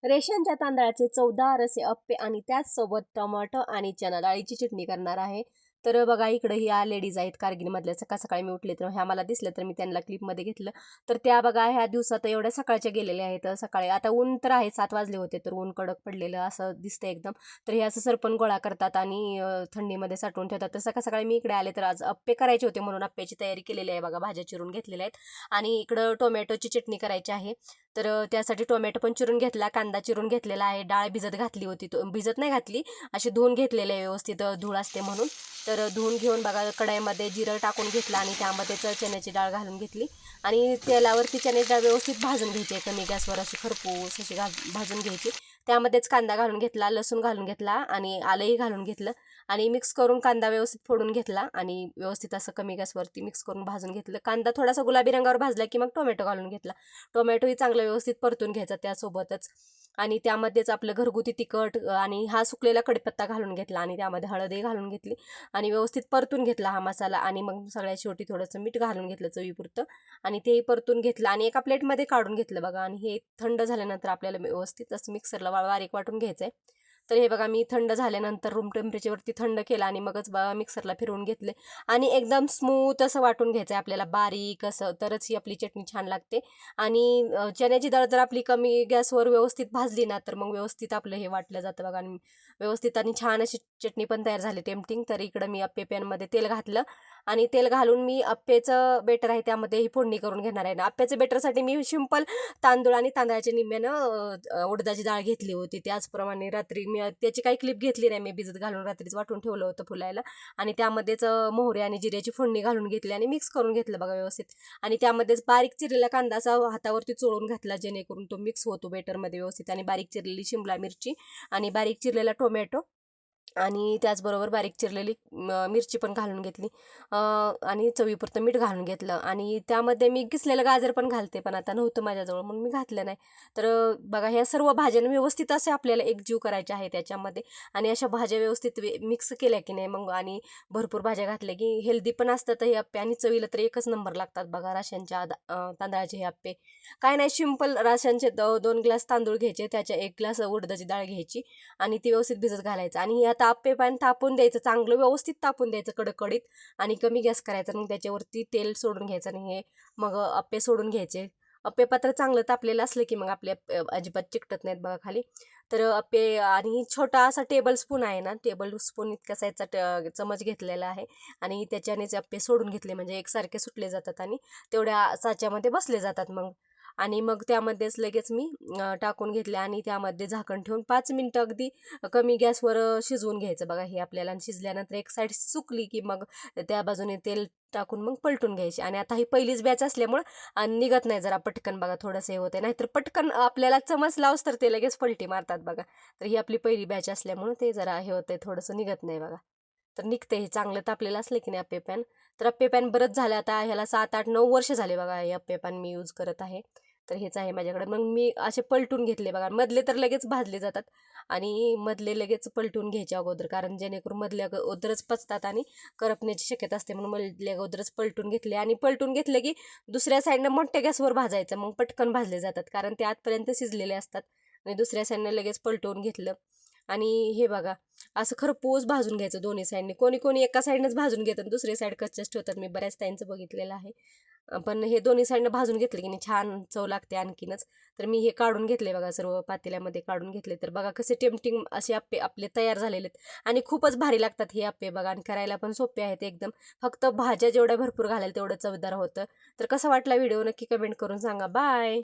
रेशनच्या तांदळाचे 14 रसे अप्पे आणि त्याचसोबत टमाटर आणि चना डाळीची चटणी करणार आहे. तर बघा इकडे ह्या लेडीज आहेत कारगिलमधल्या. सकाळ सकाळी मी उठले तर ह्या मला दिसल्या तर मी त्यांना क्लिपमध्ये घेतलं. तर त्या बघा ह्या दिवसात एवढ्या सकाळच्या गेलेल्या आहेत. सकाळी आता ऊन तर आहे 7 वाजले होते तर ऊन कडक पडलेलं असं दिसतंय एकदम. तर हे असं सरपण गोळा करतात आणि थंडीमध्ये साठवून ठेवतात. तर सकाळ सकाळी मी इकडे आले तर आज अप्पे करायचे होते म्हणून अप्प्याची तयारी केलेली आहे बघा. भाज्या चिरून घेतलेल्या आहेत आणि इकडं टोमॅटोची चटणी करायची आहे. तर त्यासाठी टोमॅटो पण चिरून घेतला, कांदा चिरून घेतलेला आहे, डाळ भिजत घातली होती. भिजत नाही घातली, अशी धुवून घेतलेले आहे व्यवस्थित धूळ असते म्हणून. तर धुवून घेऊन बघा कढईमध्ये जिरं टाकून घेतलं आणि त्यामध्येच चण्याची डाळ घालून घेतली आणि तेलावरती चण्याची डाळ व्यवस्थित भाजून घ्यायची. कमी गॅसवर अशी खरपूस अशी भाजून घ्यायची. त्यामध्येच कांदा घालून घेतला, लसूण घालून घेतला आणि आलंही घालून घेतलं आणि मिक्स करून कांदा व्यवस्थित फोडून घेतला आणि व्यवस्थित असं कमी गॅसवरती मिक्स करून भाजून घेतलं. कांदा थोडासा गुलाबी रंगावर भाजला की मग टोमॅटो घालून घेतला. टोमॅटोही चांगला व्यवस्थित परतून घ्यायचा त्यासोबतच आणि त्यामध्येच आपलं घरगुती तिखट आणि हा सुकलेला कढीपत्ता घालून घेतला आणि त्यामध्ये हळदही घालून घेतली आणि व्यवस्थित परतून घेतला हा मसाला आणि मग सगळ्यात शेवटी थोडंसं मीठ घालून घेतलं चवीपुरतं आणि तेही परतून घेतलं आणि एका प्लेटमध्ये काढून घेतलं बघा. आणि हे थंड झाल्यानंतर आपल्याला व्यवस्थित असं मिक्सरला बारीक वाटून घ्यायचं आहे. तर हे बघा मी थंड झाल्यानंतर रूम टेम्परेचरवरती थंड केलं आणि मगच मिक्सरला फिरवून घेतले आणि एकदम स्मूथ असं वाटून घ्यायचं आहे आपल्याला बारीक असं, तरच ही आपली चटणी छान लागते. आणि चण्याची डाळ जर आपली कमी गॅसवर व्यवस्थित भाजली ना तर मग व्यवस्थित आपलं हे वाटलं जातं बघा आणि व्यवस्थित आणि छान अशी चटणी पण तयार झाली टेम्पटिंग. तर इकडं मी अप्पे पॅनमध्ये तेल घातलं आणि तेल घालून मी अप्पेचं बेटर आहे त्यामध्ये ही फोडणी करून घेणार आहे ना. अप्प्याचं बेटरसाठी मी सिंपल तांदूळ आणि तांदळाच्या निम्म्यानं उडदाची डाळ घेतली होती. त्याचप्रमाणे रात्री मी त्याची काही क्लिप घेतली नाही, मी भिजत घालून रात्रीच वाटून ठेवलं होतं फुलायला आणि त्यामध्येच मोहरी आणि जिऱ्याची फोडणी घालून घेतली आणि मिक्स करून घेतलं बघा व्यवस्थित. आणि त्यामध्येच बारीक चिरलेला कांदा असा हातावरती चोळून घातला जेणेकरून तो मिक्स होतो बेटरमध्ये व्यवस्थित आणि बारीक चिरलेली शिमला मिरची आणि बारीक चिरलेला टोमॅटो आणि त्याचबरोबर बारीक चिरलेली मिरची पण घालून घेतली आणि चवीपुरतं मीठ घालून घेतलं आणि त्यामध्ये मी किसलेलं गाजर पण घालते पण आता नव्हतं माझ्याजवळ म्हणून मी घातलं नाही. तर बघा ह्या सर्व भाज्या व्यवस्थित असे आपल्याला एकजीव करायच्या आहे त्याच्यामध्ये आणि अशा भाज्या व्यवस्थित मिक्स केल्या की नाही मग आणि भरपूर भाज्या घातल्या की हेल्दी पण असतात हे अप्पे आणि चवीला तर एकच नंबर लागतात बघा. राशनच्या तांदळाचे हे अप्पे काय नाही, सिंपल राशनचे 2 ग्लास तांदूळ घ्यायचे, त्याच्या 1 ग्लास उडदाची डाळ घ्यायची आणि ती व्यवस्थित भिजत घालायचं आणि आता अप्पे पॅन तापून द्यायचं, चांगलं व्यवस्थित तापून द्यायचं कडकडीत आणि कमी गॅस करायचा. मग त्याच्यावरती तेल सोडून घ्यायचं आणि हे मग अप्पे सोडून घ्यायचे. अप्पे पात्र चांगलं तापलेलं असलं की मग आपले अजिबात चिकटत नाहीत बघा खाली. तर अप्पे आणि छोटा असा टेबल स्पून आहे ना, टेबल स्पून इतका साईजचा चमच घेतलेला आहे आणि त्याच्यानेच अप्पे सोडून घेतले म्हणजे एकसारखे सुटले जातात आणि तेवढ्या साच्यामध्ये बसले जातात मग. आणि मग त्यामध्येच लगेच मी टाकून घेतले आणि त्यामध्ये झाकण ठेवून 5 मिनटं अगदी कमी गॅसवर शिजवून घ्यायचं बघा हे आपल्याला. आणि शिजल्यानंतर एक साईड सुकली की मग त्या बाजूने तेल टाकून मग पलटून घ्यायचे. आणि आता ही पहिलीच बॅच असल्यामुळं निघत नाही जरा पटकन बघा, थोडंसं हे होते नाहीतर पटकन आपल्याला चमच लावस तर ते लगेच पलटी मारतात बघा. तर ही आपली पहिली बॅच असल्यामुळं ते जरा हे होतंय, थोडंसं निघत नाही बघा. तर निघते हे चांगलं तापलेलं असलं की नाही अप्पे पॅन. तर अप्पे पॅन बरंच झालं आता ह्याला 7, 8, 9 वर्ष झाले बघा हे अप्पे पॅन मी यूज करत आहे. तर हेच आहे माझ्याकडे. मग मी असे पलटून घेतले बघा, मधले तर लगेच भाजले जातात आणि मधले लगेच पलटून घ्यायचे अगोदर, कारण जेणेकरून मधल्या अगोदरच पचतात आणि करपण्याची शक्यता असते म्हणून मधल्या अगोदरच पलटून घेतले. आणि पलटून घेतले की दुसऱ्या साईडनं मोठ्या गॅसवर भाजायचं, मग पटकन भाजले जातात कारण ते आतपर्यंत शिजलेले असतात. आणि दुसऱ्या साईडनं लगेच पलटून घेतलं आणि हे बघा असं खरपूस भाजून घ्यायचं दोन्ही साईडने. कोणी कोणी एका साईडनंच भाजून घेतात, दुसऱ्या साईड कच्च्याच ठेवतात, मी बऱ्याच ताईंचं बघितलेलं आहे. पण हे दोन्ही साईडनं भाजून घेतले की नाही छान चव लागते आणखीनच. तर मी हे काढून घेतले बघा, सर्व पातेल्यामध्ये काढून घेतले. तर बघा कसे टेम्पटिंग असे अप्पे आपले तयार झालेले आहेत आणि खूपच भारी लागतात हे अप्पे बघा. आणि करायला पण सोपे आहेत एकदम, फक्त भाज्या जेवढ्या भरपूर घालाल तेवढं चवदार होतं. तर कसा वाटला व्हिडिओ नक्की कमेंट करून सांगा. बाय.